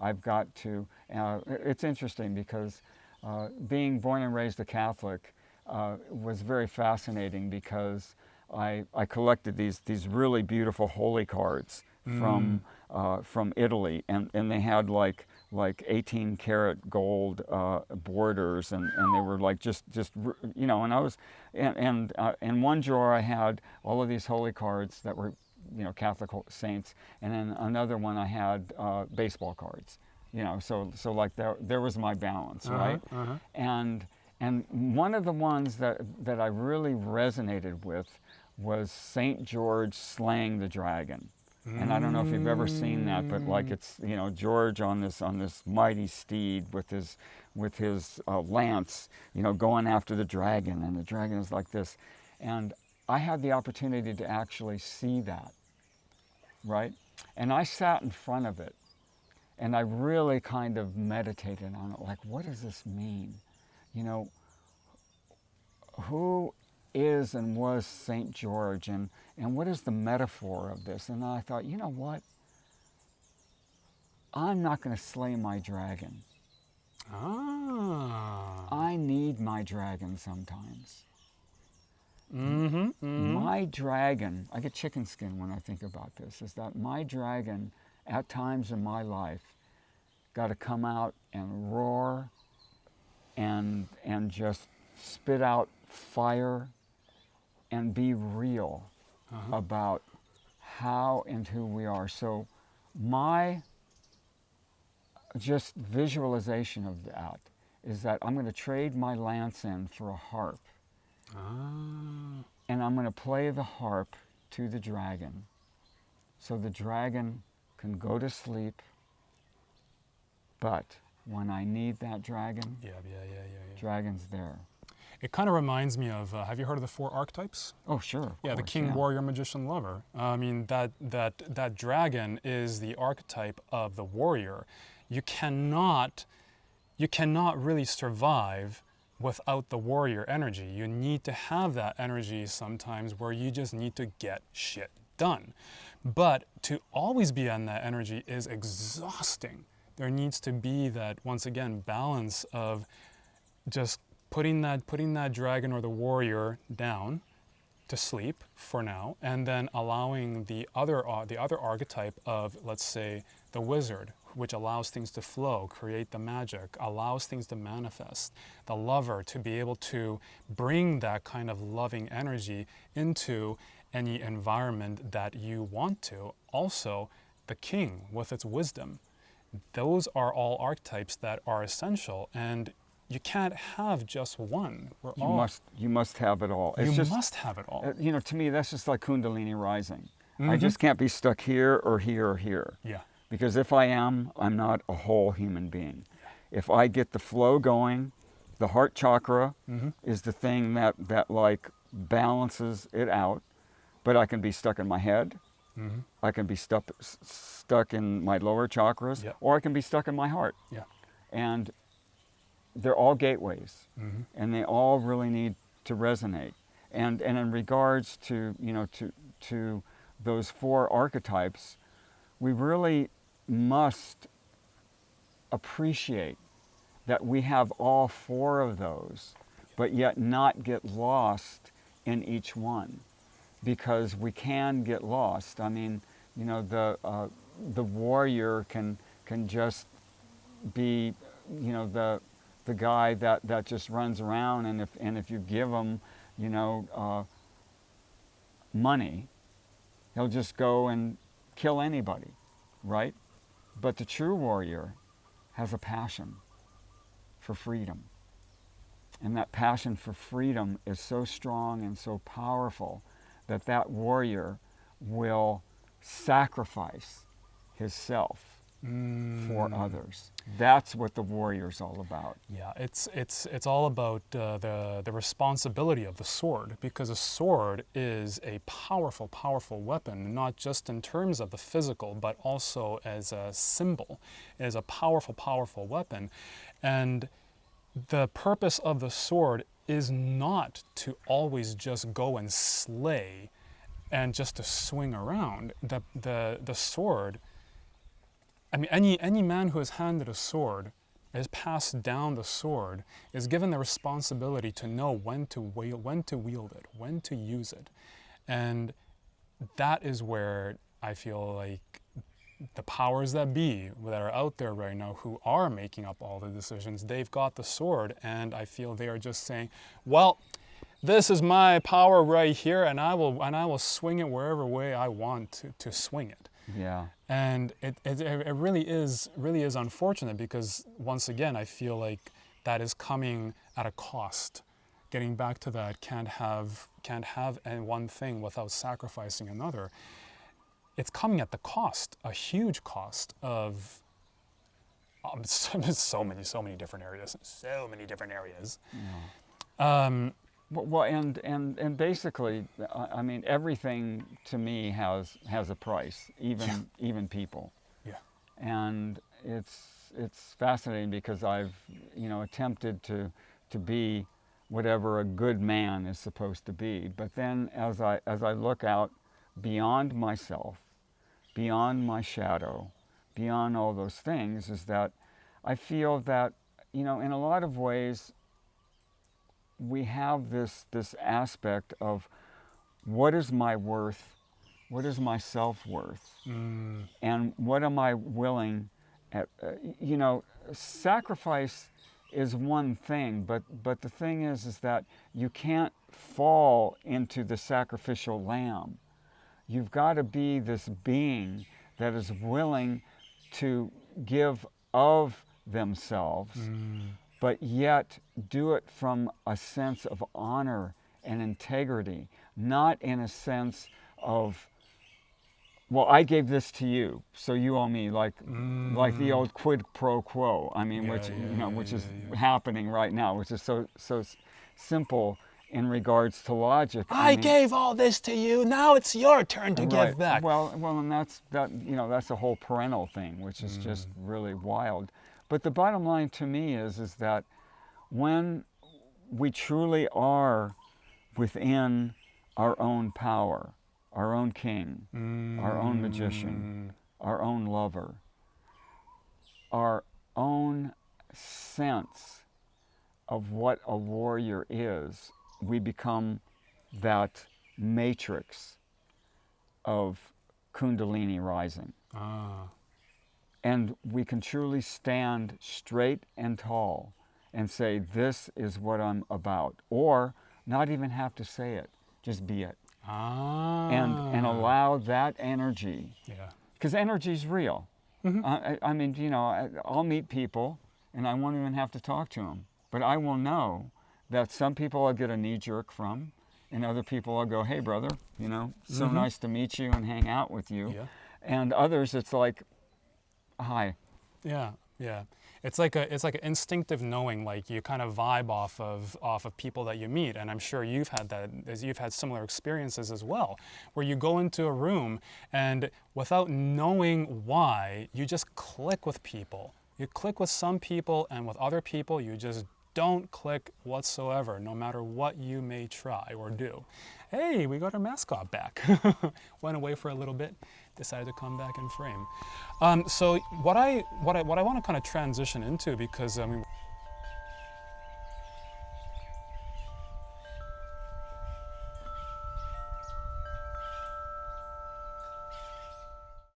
I've got to. It's interesting because being born and raised a Catholic was very fascinating because I collected these really beautiful holy cards from Italy, and they had like 18 karat gold borders, and they were like just you know, and I was and in one drawer I had all of these holy cards that were, you know, Catholic saints, and in another one I had baseball cards, you know, so like there was my balance, right? And one of the ones that I really resonated with was Saint George slaying the dragon. And I don't know if you've ever seen that, but like it's, you know, George on this mighty steed with his lance, you know, going after the dragon, and the dragon is like this. And I had the opportunity to actually see that, right? And I sat in front of it, and I really kind of meditated on it, like, what does this mean? You know, who is and was St. George, and what is the metaphor of this? And I thought, you know what? I'm not going to slay my dragon. I need my dragon sometimes. My dragon, I get chicken skin when I think about this, is that my dragon at times in my life got to come out and roar and just spit out fire and be real about how and who we are. So my just visualization of that is that I'm going to trade my lance in for a harp. And I'm going to play the harp to the dragon so the dragon can go to sleep. But when I need that dragon, dragon's there. It kind of reminds me of, have you heard of the 4 archetypes? Oh, sure. Yeah, the king, warrior, magician, lover. I mean, that dragon is the archetype of the warrior. You cannot really survive without the warrior energy. You need to have that energy sometimes where you just need to get shit done. But to always be on that energy is exhausting. There needs to be that, once again, balance of just putting that dragon or the warrior down to sleep for now, and then allowing the other archetype of, let's say, the wizard, which allows things to flow, create the magic, allows things to manifest. The lover, to be able to bring that kind of loving energy into any environment that you want to. Also, the king with its wisdom. Those are all archetypes that are essential, and you can't have just one. You must have it all. You must have it all. You know, to me, that's just like kundalini rising. I just can't be stuck here or here or here. Yeah. Because if I am, I'm not a whole human being. If I get the flow going, the heart chakra is the thing that like balances it out. But I can be stuck in my head. I can be stuck in my lower chakras, or I can be stuck in my heart. Yeah. And they're all gateways, and they all really need to resonate. And in regards to, you know, to those 4 archetypes, we really must appreciate that we have all 4 of those, but yet not get lost in each one, because we can get lost. I mean, you know, the warrior can just be, you know, the guy that just runs around, and if you give him, you know, money, he'll just go and kill anybody, right? But the true warrior has a passion for freedom. And that passion for freedom is so strong and so powerful that warrior will sacrifice his self for others. That's what the warrior's all about. Yeah, it's all about the responsibility of the sword, because a sword is a powerful, powerful weapon, not just in terms of the physical, but also as a symbol. It is a powerful, powerful weapon. And the purpose of the sword is not to always just go and slay and just to swing around. The sword I mean, any man who is handed a sword, is passed down the sword, is given the responsibility to know when to wield it, when to use it. And that is where I feel like the powers that be that are out there right now who are making up all the decisions, they've got the sword, and I feel they are just saying, well, this is my power right here, and I will swing it wherever way I want to swing it. Yeah. And it really is unfortunate, because once again I feel like that is coming at a cost. Getting back to that, can't have one thing without sacrificing another. It's coming at the cost, a huge cost of so many different areas, Yeah. Well, and basically, I mean, everything to me has a price, even people. Yeah. And it's fascinating, because I've attempted to be whatever a good man is supposed to be, but then as I look out beyond myself, beyond my shadow, beyond all those things, is that I feel that in a lot of ways we have this aspect of what is my worth, what is my self-worth, and what am I willing at, sacrifice is one thing, but the thing is that you can't fall into the sacrificial lamb. You've got to be this being that is willing to give of themselves, but yet do it from a sense of honor and integrity, not in a sense of, well, I gave this to you, so you owe me, like the old quid pro quo. I mean, which is happening right now, which is so simple in regards to logic. I mean, gave all this to you. Now it's your turn to give back. Well, and that's the whole parental thing, which is just really wild. But the bottom line to me is that when we truly are within our own power, our own king, our own magician, our own lover, our own sense of what a warrior is, we become that matrix of kundalini rising. And we can truly stand straight and tall and say, this is what I'm about. Or not even have to say it, just be it. And allow that energy. Yeah. Because energy is real. I mean, I'll meet people and I won't even have to talk to them. But I will know that some people I'll get a knee jerk from, and other people I'll go, hey brother, so nice to meet you and hang out with you. Yeah. And others it's like, hi. Yeah. It's like an instinctive knowing, like you kind of vibe off of people that you meet, and I'm sure you've had that, as you've had similar experiences as well, where you go into a room and without knowing why, you just click with people. You click with some people, and with other people you just don't click whatsoever, no matter what you may try or do. Hey, we got our mascot back. Went away for a little bit, decided to come back in frame. So what I want to kind of transition into, because I mean,